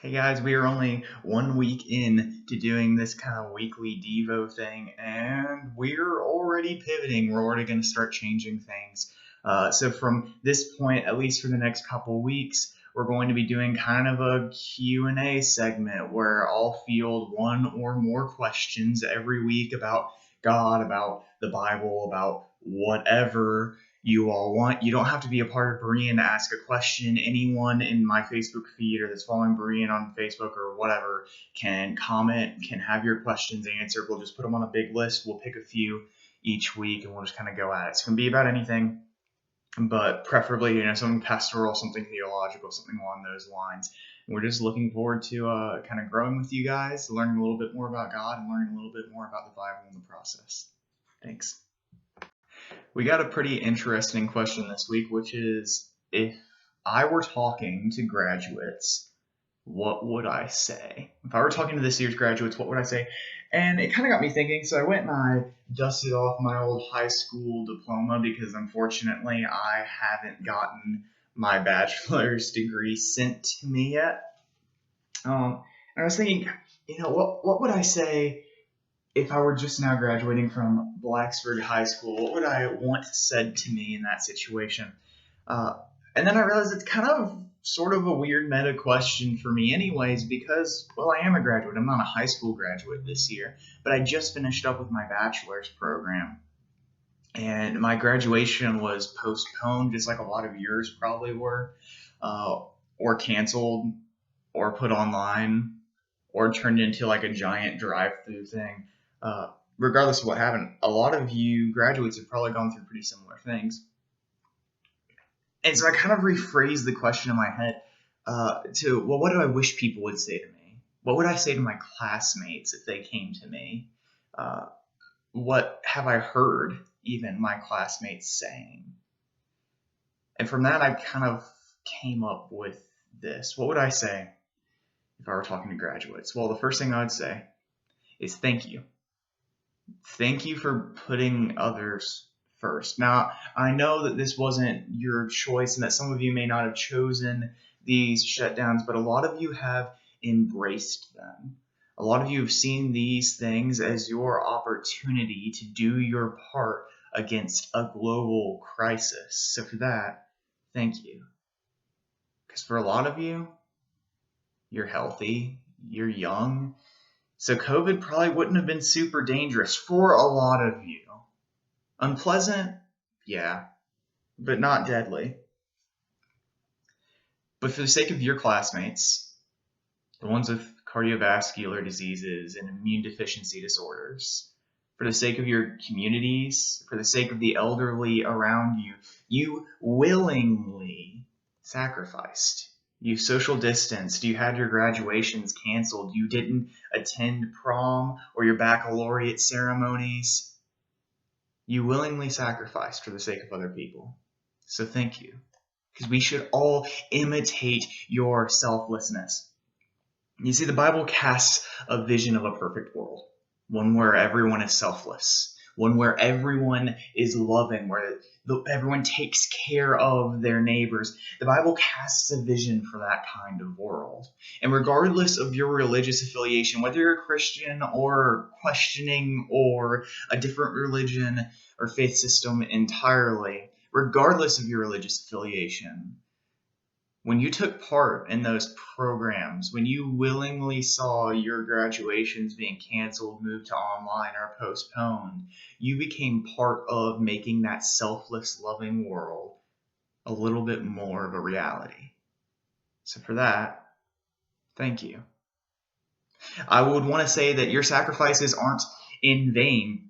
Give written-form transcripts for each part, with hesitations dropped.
Hey guys, we are only 1 week in to doing this kind of weekly Devo thing, and we're already pivoting. We're already going to start changing things. So from this point, at least for the next couple weeks, we're going to be doing kind of a Q&A segment where I'll field one or more questions every week about God, about the Bible, about whatever you all want. You don't have to be a part of Berean to ask a question. Anyone in my Facebook feed or that's following Berean on Facebook or whatever can comment, can have your questions answered. We'll just put them on a big list. We'll pick a few each week and we'll just kind of go at it. It's going to be about anything, but preferably, something pastoral, something theological, something along those lines. And we're just looking forward to kind of growing with you guys, learning a little bit more about God and learning a little bit more about the Bible in the process. Thanks. We got a pretty interesting question this week, which is, if I were talking to graduates, what would I say? If I were talking to this year's graduates, what would I say? And it kind of got me thinking, so I went and I dusted off my old high school diploma because unfortunately I haven't gotten my bachelor's degree sent to me yet. And I was thinking, what would I say if I were just now graduating from Blacksburg High School? What would I want said to me in that situation? And then I realized it's kind of sort of a weird meta question for me anyways, because, well, I am a graduate. I'm not a high school graduate this year, but I just finished up with my bachelor's program. And my graduation was postponed, just like a lot of yours probably were, or canceled, or put online, or turned into like a giant drive-through thing. Regardless of what happened, a lot of you graduates have probably gone through pretty similar things. And so I kind of rephrased the question in my head to, well, what do I wish people would say to me? What would I say to my classmates if they came to me? What have I heard even my classmates saying? And from that, I kind of came up with this. What would I say if I were talking to graduates? Well, the first thing I would say is thank you. Thank you for putting others first. Now, I know that this wasn't your choice and that some of you may not have chosen these shutdowns, but a lot of you have embraced them. A lot of you have seen these things as your opportunity to do your part against a global crisis. So for that, thank you. Because for a lot of you, you're healthy, you're young, so COVID probably wouldn't have been super dangerous for a lot of you. Unpleasant? Yeah, but not deadly. But for the sake of your classmates, the ones with cardiovascular diseases and immune deficiency disorders, for the sake of your communities, for the sake of the elderly around you, you willingly sacrificed. You social distanced, you had your graduations canceled, you didn't attend prom or your baccalaureate ceremonies. You willingly sacrificed for the sake of other people. So thank you. Because we should all imitate your selflessness. You see, the Bible casts a vision of a perfect world, one where everyone is selfless, one where everyone is loving, where everyone takes care of their neighbors. The Bible casts a vision for that kind of world. And regardless of your religious affiliation, whether you're a Christian or questioning or a different religion or faith system entirely, regardless of your religious affiliation, when you took part in those programs, when you willingly saw your graduations being canceled, moved to online, or postponed, you became part of making that selfless, loving world a little bit more of a reality. So for that, thank you. I would want to say that your sacrifices aren't in vain,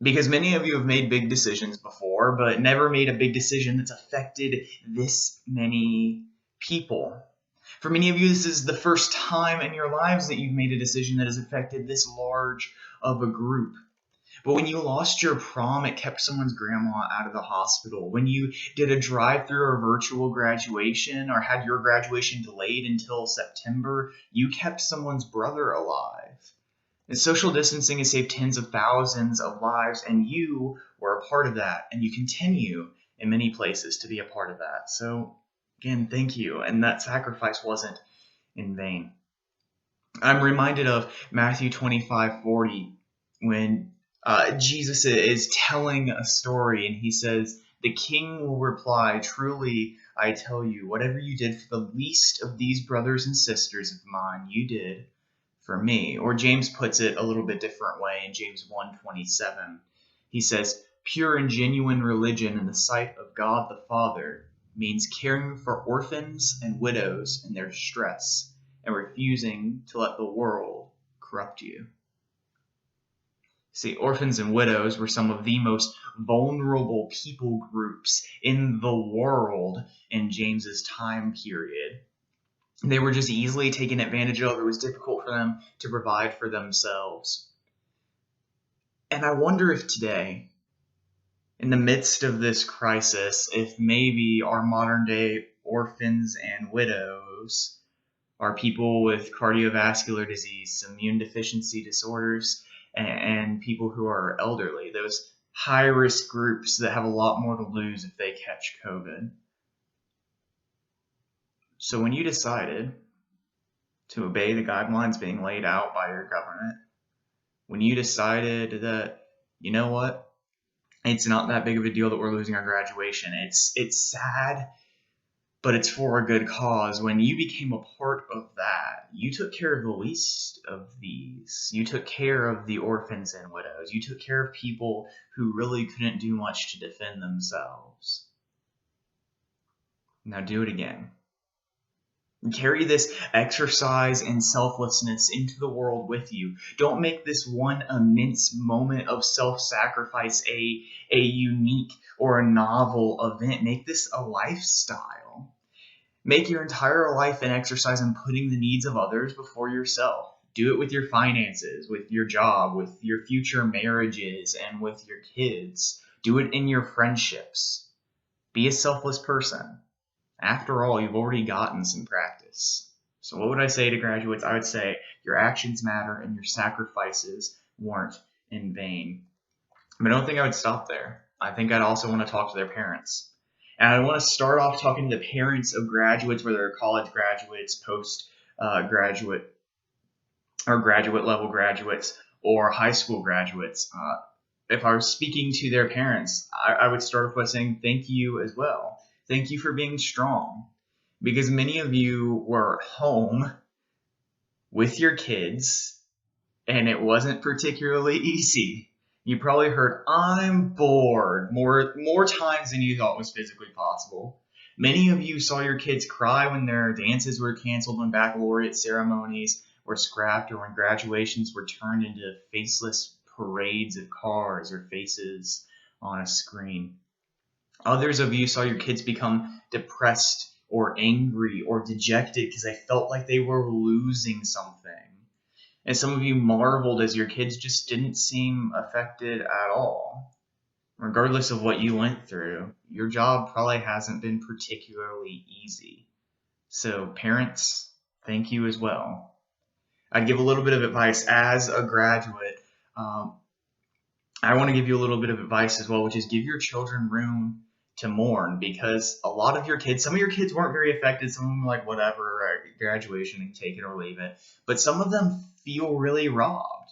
because many of you have made big decisions before, but never made a big decision that's affected this many people. For many of you, this is the first time in your lives that you've made a decision that has affected this large of a group. But when you lost your prom, it kept someone's grandma out of the hospital. When you did a drive-through or virtual graduation or had your graduation delayed until September, you kept someone's brother alive. And social distancing has saved tens of thousands of lives, and you were a part of that, and you continue in many places to be a part of that. So again, thank you. And that sacrifice wasn't in vain. I'm reminded of Matthew 25:40 when Jesus is telling a story and he says, "The king will reply, 'Truly, I tell you, whatever you did for the least of these brothers and sisters of mine, you did for me.'" Or James puts it a little bit different way in James 1:27. He says, "Pure and genuine religion in the sight of God the Father means caring for orphans and widows in their distress and refusing to let the world corrupt you." See, orphans and widows were some of the most vulnerable people groups in the world in James's time period. They were just easily taken advantage of. It was difficult for them to provide for themselves. And I wonder if today, in the midst of this crisis, if maybe our modern day orphans and widows are people with cardiovascular disease, immune deficiency disorders, and people who are elderly, those high risk groups that have a lot more to lose if they catch COVID. So when you decided to obey the guidelines being laid out by your government, when you decided that, you know what, it's not that big of a deal that we're losing our graduation, it's sad, but it's for a good cause. When you became a part of that, you took care of the least of these. You took care of the orphans and widows. You took care of people who really couldn't do much to defend themselves. Now do it again. Carry this exercise and selflessness into the world with you. Don't make this one immense moment of self-sacrifice a unique or a novel event. Make this a lifestyle. Make your entire life an exercise in putting the needs of others before yourself. Do it with your finances, with your job, with your future marriages, and with your kids. Do it in your friendships. Be a selfless person. After all, you've already gotten some practice. So what would I say to graduates? I would say your actions matter and your sacrifices weren't in vain. But I don't think I would stop there. I think I'd also want to talk to their parents. And I want to start off talking to the parents of graduates, whether they're college graduates, graduate, or graduate level graduates, or high school graduates. If I was speaking to their parents, I would start off by saying thank you as well. Thank you for being strong, because many of you were home with your kids and it wasn't particularly easy. You probably heard "I'm bored" more times than you thought was physically possible. Many of you saw your kids cry when their dances were canceled, when baccalaureate ceremonies were scrapped, or when graduations were turned into faceless parades of cars or faces on a screen. Others of you saw your kids become depressed or angry or dejected because they felt like they were losing something. And some of you marveled as your kids just didn't seem affected at all. Regardless of what you went through, your job probably hasn't been particularly easy. So parents, thank you as well. I'd give a little bit of advice as a graduate. I want to give you a little bit of advice as well, which is give your children room to mourn, because a lot of your kids, some of your kids weren't very affected. Some of them were like, whatever, graduation, and take it or leave it. But some of them feel really robbed,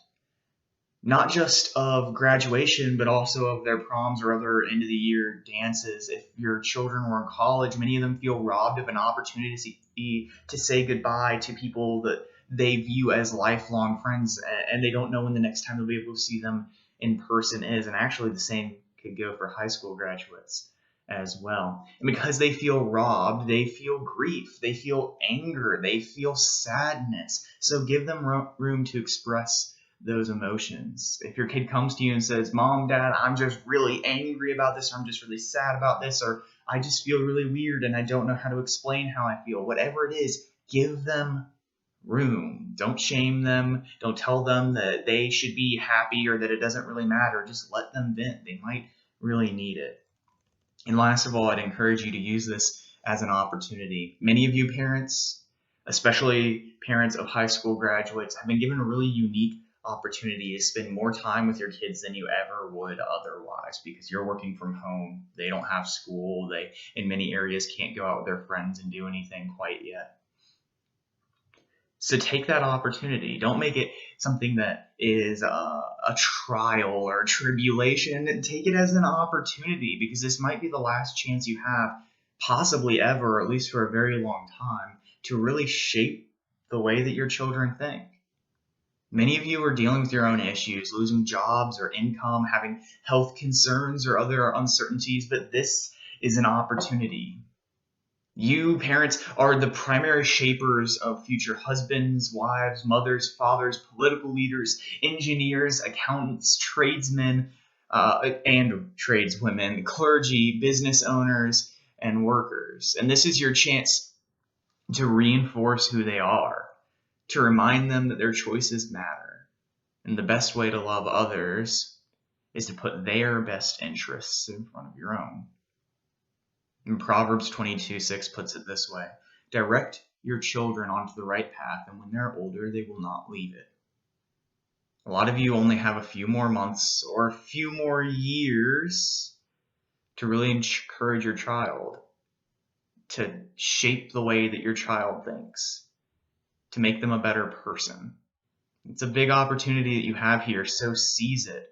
not just of graduation, but also of their proms or other end of the year dances. If your children were in college, many of them feel robbed of an opportunity to say goodbye to people that they view as lifelong friends, and they don't know when the next time they'll be able to see them in person is. And actually the same could go for high school graduates as well. And because they feel robbed, they feel grief, they feel anger, they feel sadness. So give them room to express those emotions. If your kid comes to you and says, "Mom, Dad, I'm just really angry about this," or "I'm just really sad about this," or "I just feel really weird and I don't know how to explain how I feel," whatever it is, give them room. Don't shame them. Don't tell them that they should be happy or that it doesn't really matter. Just let them vent. They might really need it. And last of all, I'd encourage you to use this as an opportunity. Many of you parents, especially parents of high school graduates, have been given a really unique opportunity to spend more time with your kids than you ever would otherwise, because you're working from home. They don't have school. They, in many areas, can't go out with their friends and do anything quite yet. So take that opportunity. Don't make it something that is a trial or a tribulation. Take it as an opportunity, because this might be the last chance you have, possibly ever, or at least for a very long time, to really shape the way that your children think. Many of you are dealing with your own issues, losing jobs or income, having health concerns or other uncertainties, but this is an opportunity. You, parents, are the primary shapers of future husbands, wives, mothers, fathers, political leaders, engineers, accountants, tradesmen, and tradeswomen, clergy, business owners, and workers. And this is your chance to reinforce who they are, to remind them that their choices matter. And the best way to love others is to put their best interests in front of your own. And Proverbs 22:6 puts it this way: direct your children onto the right path, and when they're older, they will not leave it. A lot of you only have a few more months or a few more years to really encourage your child, to shape the way that your child thinks, to make them a better person. It's a big opportunity that you have here, so seize it.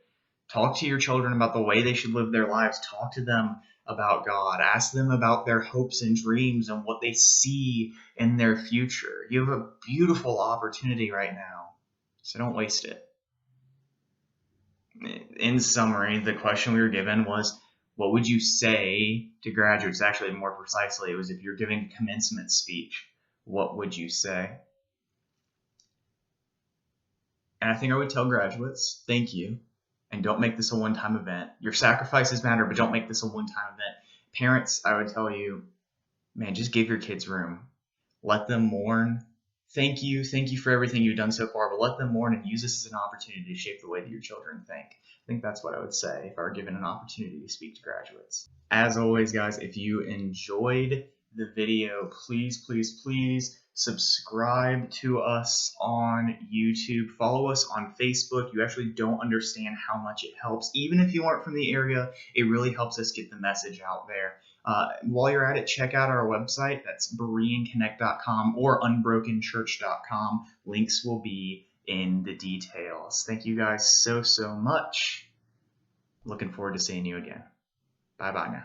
Talk to your children about the way they should live their lives. Talk to them about God. Ask them about their hopes and dreams and what they see in their future. You have a beautiful opportunity right now, so don't waste it. In summary, the question we were given was, what would you say to graduates? Actually, more precisely, it was, if you're giving a commencement speech, what would you say? And I think I would tell graduates, thank you, and don't make this a one-time event. Your sacrifices matter, but don't make this a one-time event. Parents, I would tell you, man, just give your kids room. Let them mourn. Thank you for everything you've done so far, but let them mourn and use this as an opportunity to shape the way that your children think. I think that's what I would say if I were given an opportunity to speak to graduates. As always, guys, if you enjoyed the video, please subscribe to us on YouTube. Follow us on Facebook. You actually don't understand how much it helps. Even if you aren't from the area, it really helps us get the message out there. While you're at it, check out our website. That's BereanConnect.com or UnbrokenChurch.com. Links will be in the details. Thank you guys so much. Looking forward to seeing you again. Bye-bye now.